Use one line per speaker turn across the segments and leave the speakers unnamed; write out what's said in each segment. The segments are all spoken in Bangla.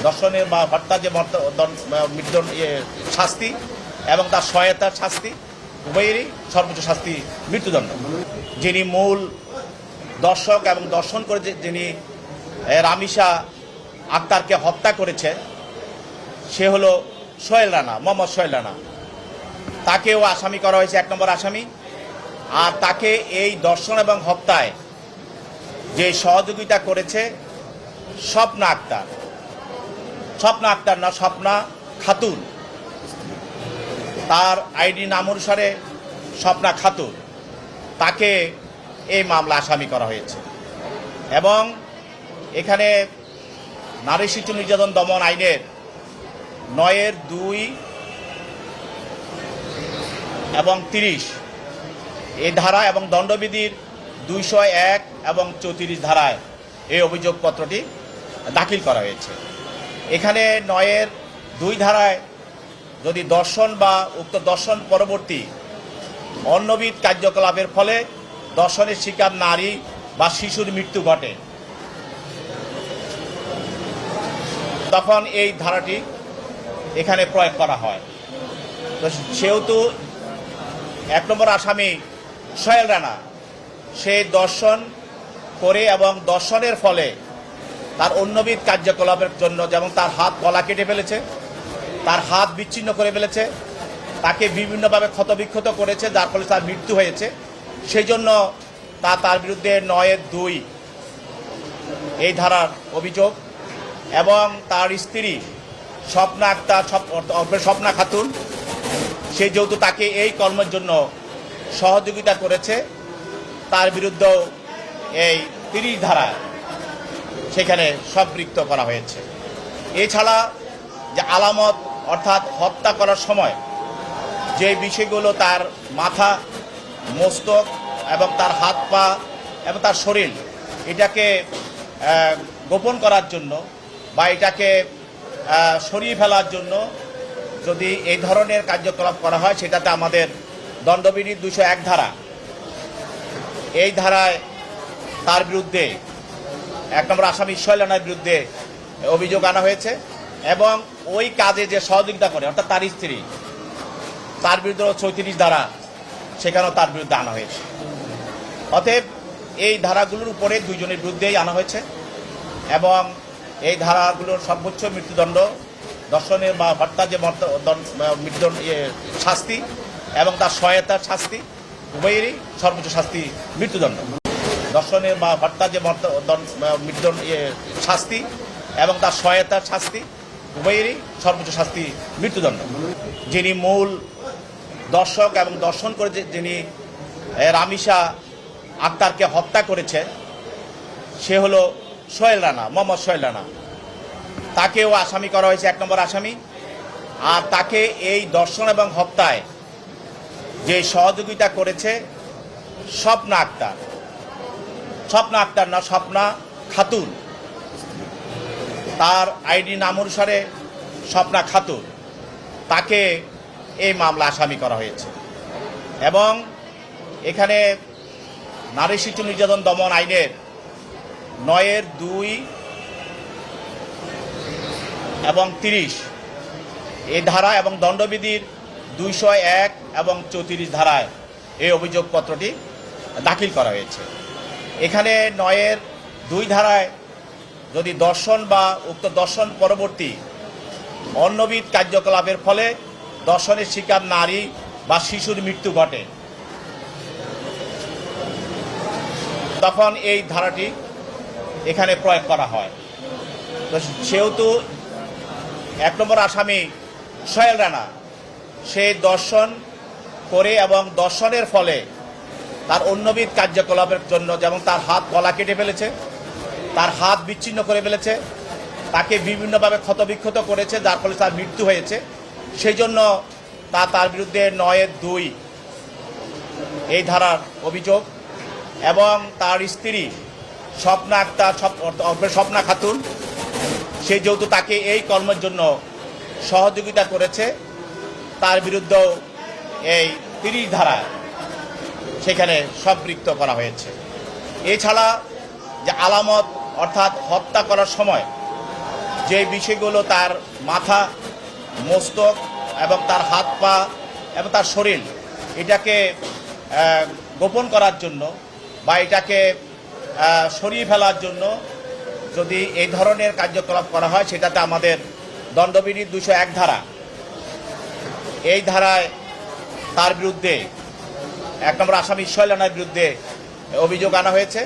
দর্শনের বা হত্যা যে মৃত্যুদণ্ড শাস্তি এবং তার সহায়তার শাস্তি উভয়েরই সর্বোচ্চ শাস্তি মৃত্যুদণ্ড। যিনি মূল দর্শক এবং দর্শন করে যিনি রামিসা আক্তারকে হত্যা করেছে সে হলো সোহেল রানা, মোহাম্মদ সোহেল রানা। তাকেও আসামি করা হয়েছে, 1 নম্বর আসামি। আর তাকে এই দর্শন এবং হত্যায় যে সহযোগিতা করেছে স্বপ্না আক্তার, না স্বপ্না খাতুন, তার আইডি নাম অনুসারে স্বপ্না খাতুন, তাকে এই মামলা আসামি করা হয়েছে। এবং এখানে নারী শিশু নির্যাতন দমন আইনের 9-2 এবং 30 এই ধারা এবং দণ্ডবিধির 201 এবং 34 ধারায় এই অভিযোগপত্রটি দাখিল করা হয়েছে। এখানে 9-2 ধারায় যদি দর্শন বা উক্ত দর্শন পরবর্তী অন্যবিধ কার্যকলাপের ফলে দর্শনের শিকার নারী বা শিশুর মৃত্যু ঘটে, তখন এই ধারাটি এখানে প্রয়োগ করা হয়। তো সেহেতু 1 নম্বর আসামি সোহেল রানা সে দর্শন করে এবং দর্শনের ফলে তার অন্যবিধ কার্যকলাপের জন্য, যেমন তার হাত গলা কেটে ফেলেছে, তার হাত বিচ্ছিন্ন করে ফেলেছে, তাকে বিভিন্নভাবে ক্ষতবিক্ষত করেছে, যার ফলে তার মৃত্যু হয়েছে। সেই জন্য তার বিরুদ্ধে 9-2 এই ধারার অভিযোগ। এবং তার স্ত্রী স্বপ্না আক্তার, স্বপ্না খাতুন, সে যেহেতু তাকে এই কর্মের জন্য সহযোগিতা করেছে, তার বিরুদ্ধেও এই 30 ধারা সেখানে সম্পৃক্ত করা হয়েছে। এছাড়া যে আলামত অর্থাৎ হত্যা করার সময় যে বিষয়গুলো তার মাথা, মস্তক এবং তার হাত পা এবং তার শরীর, এটাকে গোপন করার জন্য বা এটাকে সরিয়ে ফেলার জন্য যদি এই ধরনের কার্যকলাপ করা হয়, সেটাতে আমাদের দণ্ডবিধির 201 ধারা, এই ধারায় তার বিরুদ্ধে 1 নম্বর আসামি সোহেল রানার বিরুদ্ধে অভিযোগ আনা হয়েছে। এবং ওই কাজে যে সহযোগিতা করে অর্থাৎ তার স্ত্রী, তার বিরুদ্ধে 34 ধারা সেখানেও তার বিরুদ্ধে আনা হয়েছে। অতএব এই ধারাগুলোর উপরে 2 জনের বিরুদ্ধেই আনা হয়েছে। এবং এই ধারাগুলোর সর্বোচ্চ মৃত্যুদণ্ড, দর্শনের বা হত্যা যে মৃত্যুদণ্ড শাস্তি এবং তার সহায়তার শাস্তি উভয়েরই সর্বোচ্চ শাস্তি মৃত্যুদণ্ড। দর্শনের বা হত্যা যে মৃত্যুদণ্ড শাস্তি এবং তার সহায়তার শাস্তি উভয়েরই সর্বোচ্চ শাস্তি মৃত্যুদণ্ড। যিনি মূল দর্শক এবং দর্শন করে যিনি রামিসা আক্তারকে হত্যা করেছে সে হলো সোহেল রানা, মোহাম্মদ সোহেল রানা। তাকেও আসামি করা হয়েছে, 1 নম্বর আসামি। আর তাকে এই দর্শন এবং হত্যায় যে সহযোগিতা করেছে স্বপ্না আক্তার, না স্বপ্না খাতুন, তার আইডি নাম অনুসারে স্বপ্না খাতুন, তাকে এই মামলা আসামি করা হয়েছে। এবং এখানে নারী শিশু নির্যাতন দমন আইনের 9-2 এবং 30 এই ধারা এবং দণ্ডবিধির 201 এবং 34 ধারায় এই অভিযোগপত্রটি দাখিল করা হয়েছে। এখানে 9-2 ধারায় যদি দর্শন বা উক্ত দর্শন পরবর্তী অন্যবিধ কার্যকলাপের ফলে দর্শনের শিকার নারী বা শিশুর মৃত্যু ঘটে, তখন এই ধারাটি এখানে প্রয়োগ করা হয়। তো সেহেতু 1 নম্বর আসামি সোহেল রানা সে দর্শন করে এবং দর্শনের ফলে তার অন্যবিধ কার্যকলাপের জন্য, যেমন তার হাত গলা কেটে ফেলেছে, তার হাত বিচ্ছিন্ন করে ফেলেছে, তাকে বিভিন্নভাবে ক্ষতবিক্ষত করেছে, যার ফলে তার মৃত্যু হয়েছে। সেই জন্য তার বিরুদ্ধে 9-2 এই ধারার অভিযোগ। এবং তার স্ত্রী স্বপ্না আক্তার, স্বপ্না খাতুন, সে যেহেতু তাকে এই কর্মের জন্য সহযোগিতা করেছে, তার বিরুদ্ধেও এই 30 ধারা সেখানে সম্পৃক্ত করা হয়েছে। এছাড়া যে আলামত অর্থাৎ হত্যা করার সময় যে বিষয়গুলো তার মাথা, মস্তক এবং তার হাত পা এবং তার শরীর এটাকে গোপন করার জন্য বা এটাকে সরিয়ে ফেলার জন্য যদি এই ধরনের কার্যকলাপ করা হয়, সেটাতে আমাদের দণ্ডবিধির 201 ধারা, এই ধারায় তার বিরুদ্ধে 1 নম্বর আসামি সোহেল রানার বিরুদ্ধে অভিযোগ আনা হয়েছে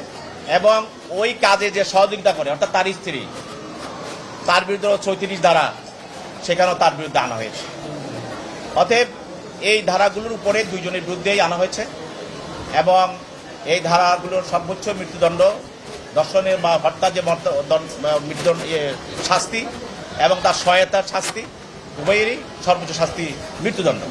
এবং ওই কাজে যে সহযোগিতা করে অর্থাৎ তার স্ত্রী, তার বিরুদ্ধে 34 ধারা সেখানেও তার বিরুদ্ধে আনা হয়েছে। অতএব এই ধারাগুলোর উপরে 2 জনের বিরুদ্ধেই আনা হয়েছে এবং এই ধারাগুলোর সর্বোচ্চ মৃত্যুদণ্ড, ধর্ষণের বা হত্যার যে মৃত্যুদণ্ড শাস্তি এবং তার সহায়তার শাস্তি, উভয়েরই সর্বোচ্চ শাস্তি মৃত্যুদণ্ড।